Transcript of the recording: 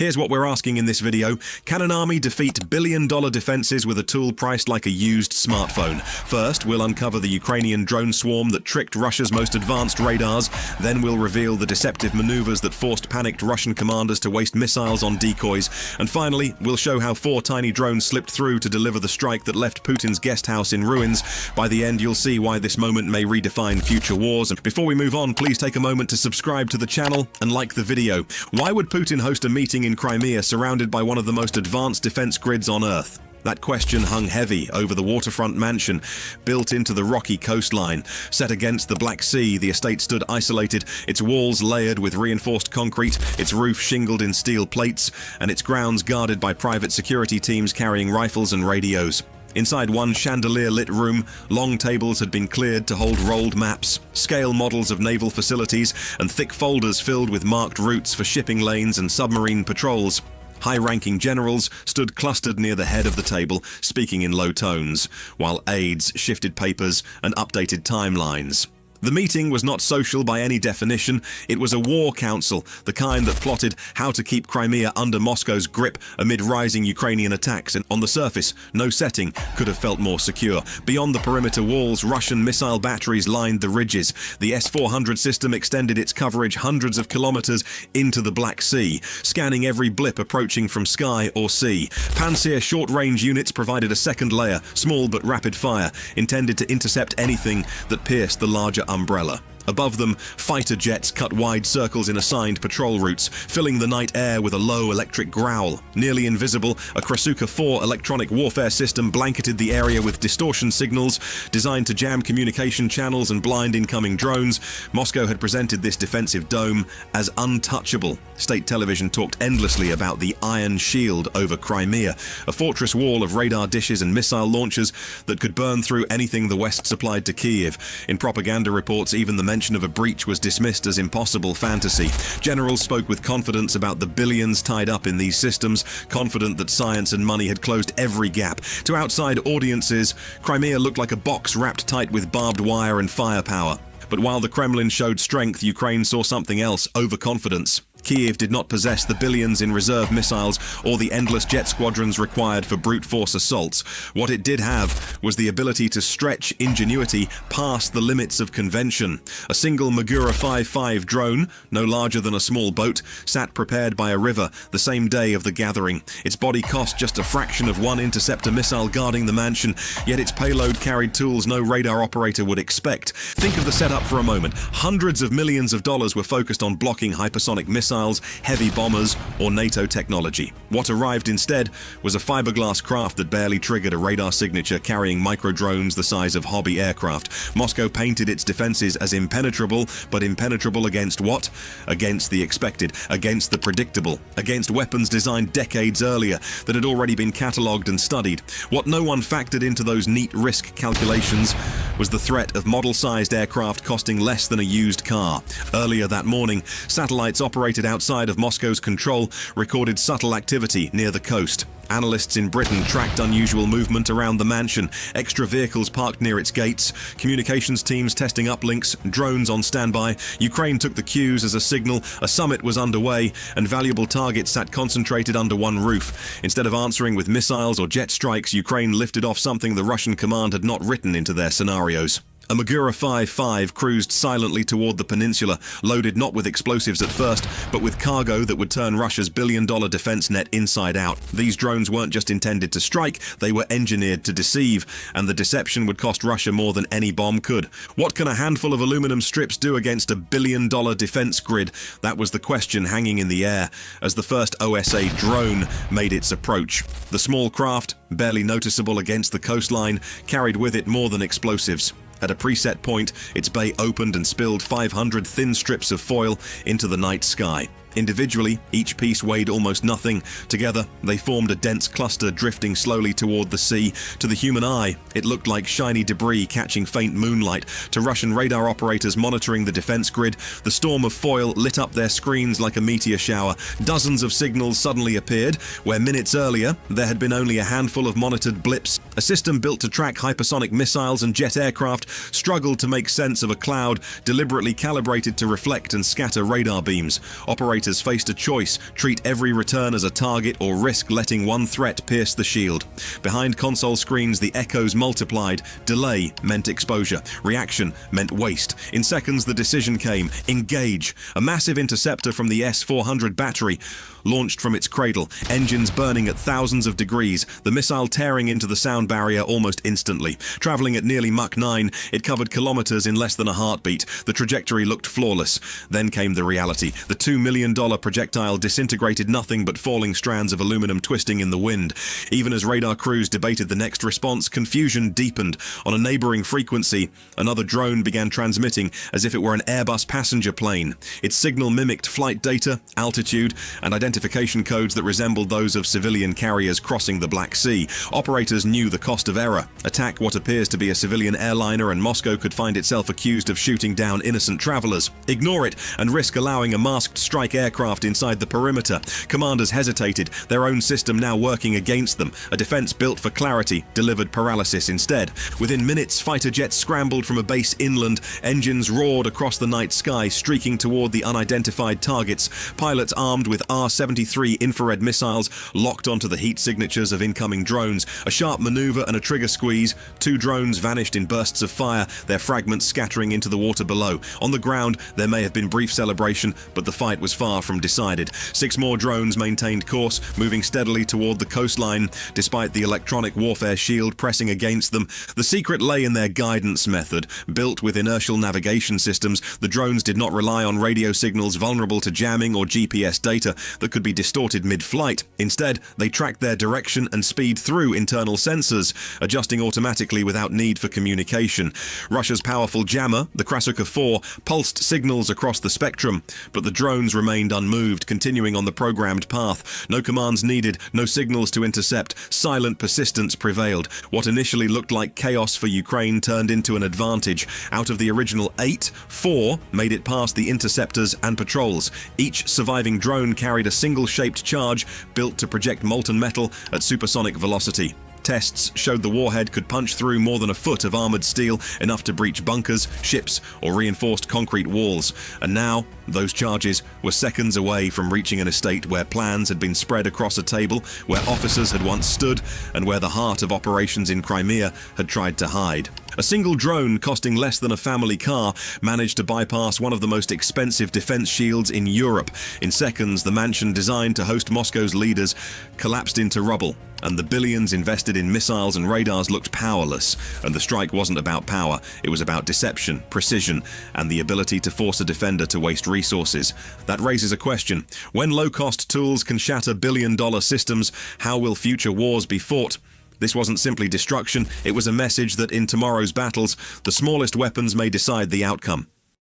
Here's what we're asking in this video. Can an army defeat billion-dollar defenses with a tool priced like a used smartphone? First, we'll uncover the Ukrainian drone swarm that tricked Russia's most advanced radars. Then we'll reveal the deceptive maneuvers that forced panicked Russian commanders to waste missiles on decoys. And finally, we'll show how 4 tiny drones slipped through to deliver the strike that left Putin's Guesthouse in ruins. By the end, you'll see why this moment may redefine future wars. And before we move on, please take a moment to subscribe to the channel and like the video. Why would Putin host a meeting in Crimea surrounded by one of the most advanced defense grids on Earth? That question hung heavy over the waterfront mansion, built into the rocky coastline. Set against the Black Sea, the estate stood isolated, its walls layered with reinforced concrete, its roof shingled in steel plates, and its grounds guarded by private security teams carrying rifles and radios. Inside one chandelier-lit room, long tables had been cleared to hold rolled maps, scale models of naval facilities, and thick folders filled with marked routes for shipping lanes and submarine patrols. High-ranking generals stood clustered near the head of the table, speaking in low tones, while aides shifted papers and updated timelines. The meeting was not social by any definition. It was a war council, the kind that plotted how to keep Crimea under Moscow's grip amid rising Ukrainian attacks. And on the surface, no setting could have felt more secure. Beyond the perimeter walls, Russian missile batteries lined the ridges. The S-400 system extended its coverage hundreds of kilometers into the Black Sea, scanning every blip approaching from sky or sea. Pantsir short-range units provided a second layer, small but rapid fire, intended to intercept anything that pierced the larger umbrella. Above them, fighter jets cut wide circles in assigned patrol routes, filling the night air with a low electric growl. Nearly invisible, a Krasuka 4 electronic warfare system blanketed the area with distortion signals designed to jam communication channels and blind incoming drones. Moscow had presented this defensive dome as untouchable. State television talked endlessly about the Iron Shield over Crimea, a fortress wall of radar dishes and missile launchers that could burn through anything the West supplied to Kiev. In propaganda reports, even the mention of a breach was dismissed as impossible fantasy. Generals spoke with confidence about the billions tied up in these systems, confident that science and money had closed every gap. To outside audiences, Crimea looked like a box wrapped tight with barbed wire and firepower. But while the Kremlin showed strength, Ukraine saw something else: overconfidence. Kiev did not possess the billions in reserve missiles or the endless jet squadrons required for brute force assaults. What it did have was the ability to stretch ingenuity past the limits of convention. A single Magura 5-5 drone, no larger than a small boat, sat prepared by a river the same day of the gathering. Its body cost just a fraction of one interceptor missile guarding the mansion, yet its payload carried tools no radar operator would expect. Think of the setup for a moment. Hundreds of millions of dollars were focused on blocking hypersonic missiles, heavy bombers, or NATO technology. What arrived instead was a fiberglass craft that barely triggered a radar signature, carrying micro-drones the size of hobby aircraft. Moscow painted its defenses as impenetrable, but impenetrable against what? Against the expected, against the predictable, against weapons designed decades earlier that had already been catalogued and studied. What no one factored into those neat risk calculations was the threat of model-sized aircraft costing less than a used car. Earlier that morning, satellites operated outside of Moscow's control recorded subtle activity near the coast. Analysts in Britain tracked unusual movement around the mansion, extra vehicles parked near its gates, communications teams testing uplinks, drones on standby. Ukraine took the cues as a signal. A summit was underway, and valuable targets sat concentrated under one roof. Instead of answering with missiles or jet strikes, Ukraine lifted off something the Russian command had not written into their scenarios. A Magura 5-5 cruised silently toward the peninsula, loaded not with explosives at first, but with cargo that would turn Russia's billion-dollar defense net inside out. These drones weren't just intended to strike, they were engineered to deceive, and the deception would cost Russia more than any bomb could. What can a handful of aluminum strips do against a billion-dollar defense grid? That was the question hanging in the air as the first OSA drone made its approach. The small craft, barely noticeable against the coastline, carried with it more than explosives. At a preset point, its bay opened and spilled 500 thin strips of foil into the night sky. Individually, each piece weighed almost nothing. Together, they formed a dense cluster drifting slowly toward the sea. To the human eye, it looked like shiny debris catching faint moonlight. To Russian radar operators monitoring the defense grid, the storm of foil lit up their screens like a meteor shower. Dozens of signals suddenly appeared, where minutes earlier, there had been only a handful of monitored blips. A system built to track hypersonic missiles and jet aircraft struggled to make sense of a cloud deliberately calibrated to reflect and scatter radar beams. Operators faced a choice: treat every return as a target or risk letting one threat pierce the shield. Behind console screens, the echoes multiplied. Delay meant exposure. Reaction meant waste. In seconds, the decision came: engage. A massive interceptor from the S-400 battery launched from its cradle, engines burning at thousands of degrees, the missile tearing into the sound barrier almost instantly. Traveling at nearly Mach 9, it covered kilometers in less than a heartbeat. The trajectory looked flawless. Then came the reality. The $2 million projectile disintegrated nothing but falling strands of aluminum twisting in the wind. Even as radar crews debated the next response, confusion deepened. On a neighboring frequency, another drone began transmitting as if it were an Airbus passenger plane. Its signal mimicked flight data, altitude, and identification codes that resembled those of civilian carriers crossing the Black Sea. Operators knew the cost of error. Attack what appears to be a civilian airliner and Moscow could find itself accused of shooting down innocent travelers. Ignore it and risk allowing a masked strike aircraft inside the perimeter. Commanders hesitated, their own system now working against them. A defense built for clarity delivered paralysis instead. Within minutes, fighter jets scrambled from a base inland. Engines roared across the night sky, streaking toward the unidentified targets. Pilots armed with R-73 infrared missiles locked onto the heat signatures of incoming drones. A sharp maneuver and a trigger squeeze. Two drones vanished in bursts of fire, their fragments scattering into the water below. On the ground, there may have been brief celebration, but the fight was far from decided. 6 more drones maintained course, moving steadily toward the coastline, despite the electronic warfare shield pressing against them. The secret lay in their guidance method. Built with inertial navigation systems, the drones did not rely on radio signals vulnerable to jamming or GPS data that could be distorted mid-flight. Instead, they tracked their direction and speed through internal sensors, adjusting automatically without need for communication. Russia's powerful jammer, the Krasukha 4, pulsed signals across the spectrum, but the drones remained unmoved, continuing on the programmed path. No commands needed, no signals to intercept. Silent persistence prevailed. What initially looked like chaos for Ukraine turned into an advantage. Out of the original 8, 4 made it past the interceptors and patrols. Each surviving drone carried a single-shaped charge built to project molten metal at supersonic velocity. Tests showed the warhead could punch through more than a foot of armored steel, enough to breach bunkers, ships, or reinforced concrete walls. And now, those charges were seconds away from reaching an estate where plans had been spread across a table, where officers had once stood, and where the heart of operations in Crimea had tried to hide. A single drone costing less than a family car managed to bypass one of the most expensive defense shields in Europe. In seconds, the mansion designed to host Moscow's leaders collapsed into rubble, and the billions invested in missiles and radars looked powerless. And the strike wasn't about power, it was about deception, precision, and the ability to force a defender to waste resources. That raises a question. When low-cost tools can shatter billion-dollar systems, how will future wars be fought? This wasn't simply destruction, it was a message that in tomorrow's battles, the smallest weapons may decide the outcome.